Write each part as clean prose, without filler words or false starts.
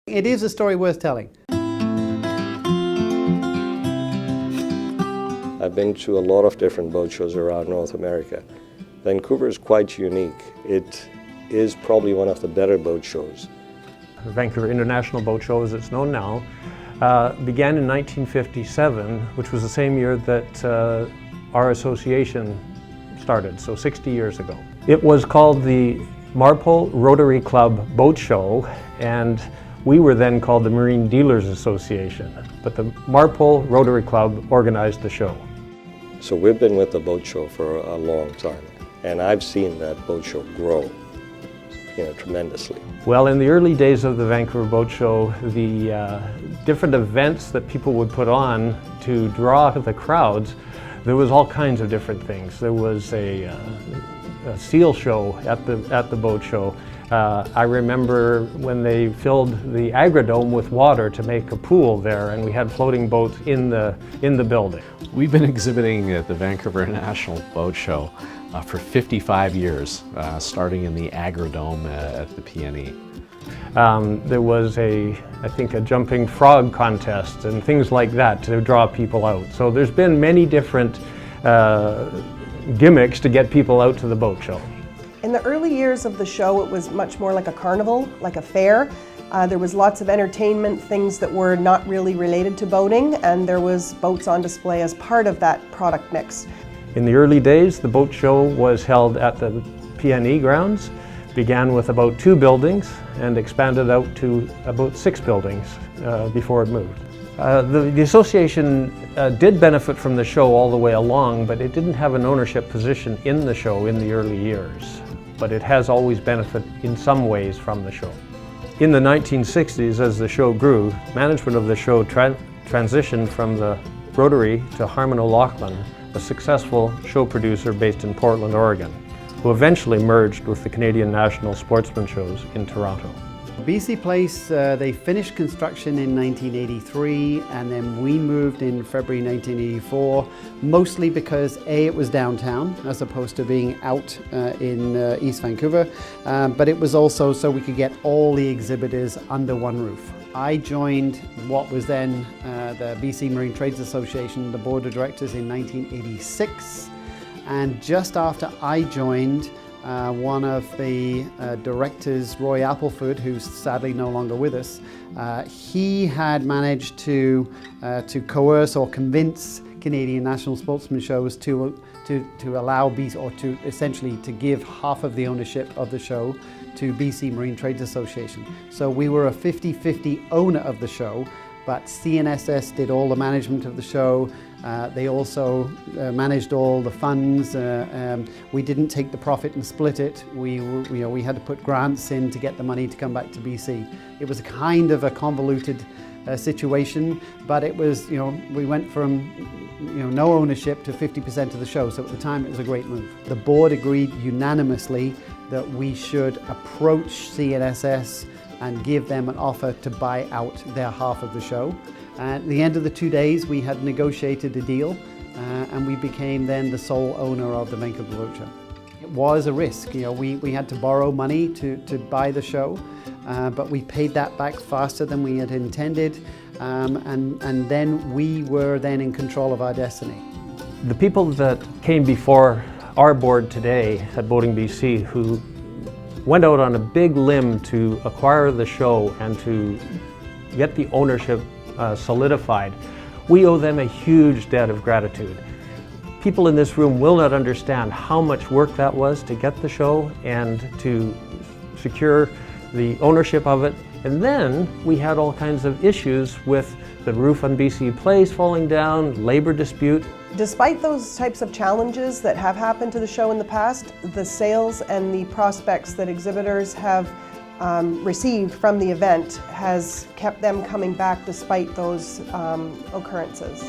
It is a story worth telling. I've been to a lot of different boat shows around North America. Vancouver is quite unique. It is probably one of the better boat shows. The Vancouver International Boat Show, as it's known now, began in 1957, which was the same year that our association started, so 60 years ago. It was called the Marpole Rotary Club Boat Show, and we were then called the Marine Dealers Association, but the Marpole Rotary Club organized the show. So we've been with the boat show for a long time, and I've seen that boat show grow, tremendously. Well, in the early days of the Vancouver Boat Show, the different events that people would put on to draw the crowds, there was all kinds of different things. There was a seal show at the boat show. I remember when they filled the agrodome with water to make a pool there, and we had floating boats in the building. We've been exhibiting at the Vancouver International Boat Show for 55 years, starting in the agrodome at the PNE. There was I think a jumping frog contest and things like that to draw people out. So there's been many different gimmicks to get people out to the boat show. In the early years of the show, it was much more like a carnival, like a fair. There was lots of entertainment, things that were not really related to boating, and there was boats on display as part of that product mix. In the early days, the boat show was held at the PNE grounds, began with about 2 buildings and expanded out to about 6 buildings before it moved. The association did benefit from the show all the way along, but it didn't have an ownership position in the show in the early years. But it has always benefited in some ways from the show. In the 1960s, as the show grew, management of the show transitioned from the Rotary to Harmon O'Loughlin, a successful show producer based in Portland, Oregon, who eventually merged with the Canadian National Sportsman Shows in Toronto. BC Place, they finished construction in 1983, and then we moved in February 1984, mostly because A, it was downtown as opposed to being out in East Vancouver, but it was also so we could get all the exhibitors under one roof. I joined what was then the BC Marine Trades Association, the board of directors, in 1986, and just after I joined, one of the directors, Roy Appleford, who's sadly no longer with us, he had managed to coerce or convince Canadian National Sportsman Shows to allow BC, or to essentially to give half of the ownership of the show to BC Marine Trades Association. So we were a 50-50 owner of the show, but CNSS did all the management of the show. They also managed all the funds. We didn't take the profit and split it. We had to put grants in to get the money to come back to BC. It was kind of a convoluted situation, but it was, we went from no ownership to 50% of the show. So at the time, it was a great move. The board agreed unanimously that we should approach CNSS and give them an offer to buy out their half of the show. At the end of the 2 days, we had negotiated a deal, and we became then the sole owner of the Vancouver Boat Show. It was a risk. We had to borrow money to buy the show, but we paid that back faster than we had intended, and then we were then in control of our destiny. The people that came before our board today at Boating BC, who went out on a big limb to acquire the show and to get the ownership solidified, we owe them a huge debt of gratitude. People in this room will not understand how much work that was to get the show and to secure the ownership of it. And then we had all kinds of issues with the roof on BC Place falling down, labor dispute. Despite those types of challenges that have happened to the show in the past, the sales and the prospects that exhibitors have received from the event has kept them coming back despite those occurrences.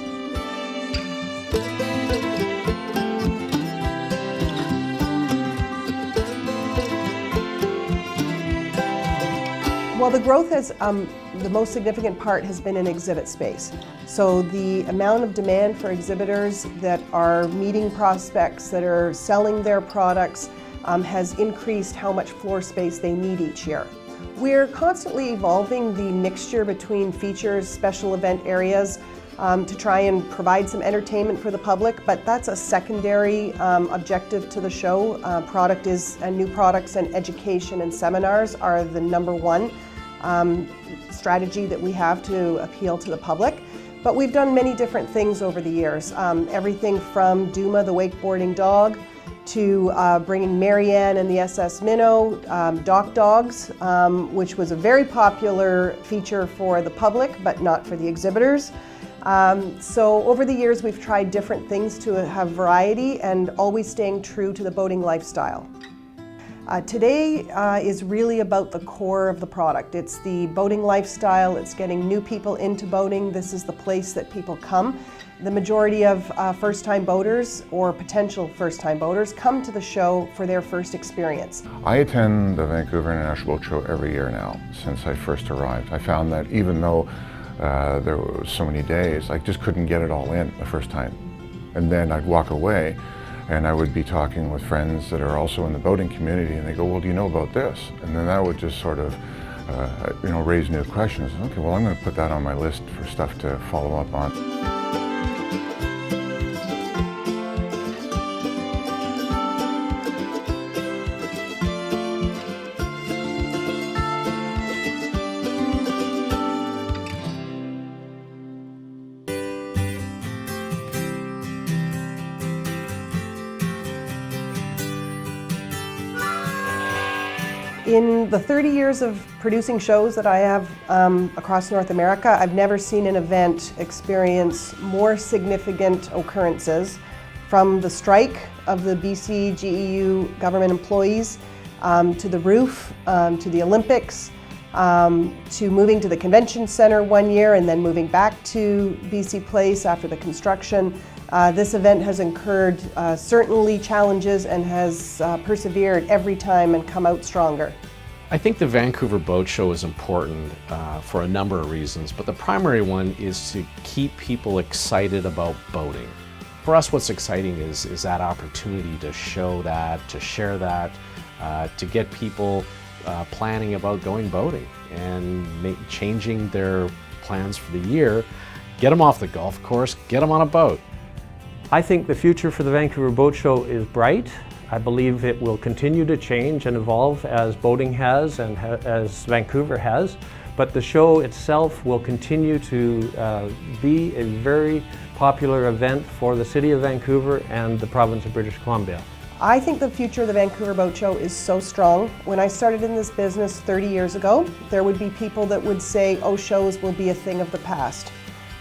Well, the growth has, the most significant part has been in exhibit space. So the amount of demand for exhibitors that are meeting prospects, that are selling their products, has increased how much floor space they need each year. We're constantly evolving the mixture between features, special event areas, to try and provide some entertainment for the public, but that's a secondary objective to the show. New products and education and seminars are the #1 strategy that we have to appeal to the public. But we've done many different things over the years. Everything from Duma, the wakeboarding dog, to bringing Marianne and the SS Minnow, dock dogs, which was a very popular feature for the public, but not for the exhibitors. So over the years, we've tried different things to have variety and always staying true to the boating lifestyle. Today is really about the core of the product. It's the boating lifestyle, it's getting new people into boating. This is the place that people come. The majority of first-time boaters or potential first-time boaters come to the show for their first experience. I attend the Vancouver International Boat Show every year now since I first arrived. I found that even though there were so many days, I just couldn't get it all in the first time. And then I'd walk away and I would be talking with friends that are also in the boating community, and they go, well, do you know about this? And then that would just sort of raise new questions. Okay, well, I'm going to put that on my list for stuff to follow up on. In the 30 years of producing shows that I have across North America, I've never seen an event experience more significant occurrences, from the strike of the BC GEU government employees, to the roof, to the Olympics, to moving to the convention center one year and then moving back to BC Place after the construction. This event has incurred certainly challenges and has persevered every time and come out stronger. I think the Vancouver Boat Show is important for a number of reasons, but the primary one is to keep people excited about boating. For us, what's exciting is that opportunity to show that, to share that, to get people planning about going boating and changing their plans for the year, get them off the golf course, get them on a boat. I think the future for the Vancouver Boat Show is bright. I believe it will continue to change and evolve as boating has and as Vancouver has, but the show itself will continue to be a very popular event for the City of Vancouver and the province of British Columbia. I think the future of the Vancouver Boat Show is so strong. When I started in this business 30 years ago, there would be people that would say, oh, shows will be a thing of the past.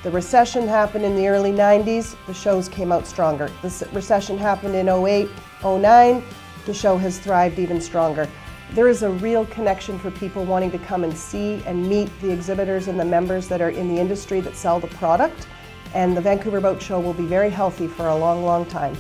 The recession happened in the early 90s, the shows came out stronger. The recession happened in 08, 09, the show has thrived even stronger. There is a real connection for people wanting to come and see and meet the exhibitors and the members that are in the industry that sell the product, and the Vancouver Boat Show will be very healthy for a long, long time.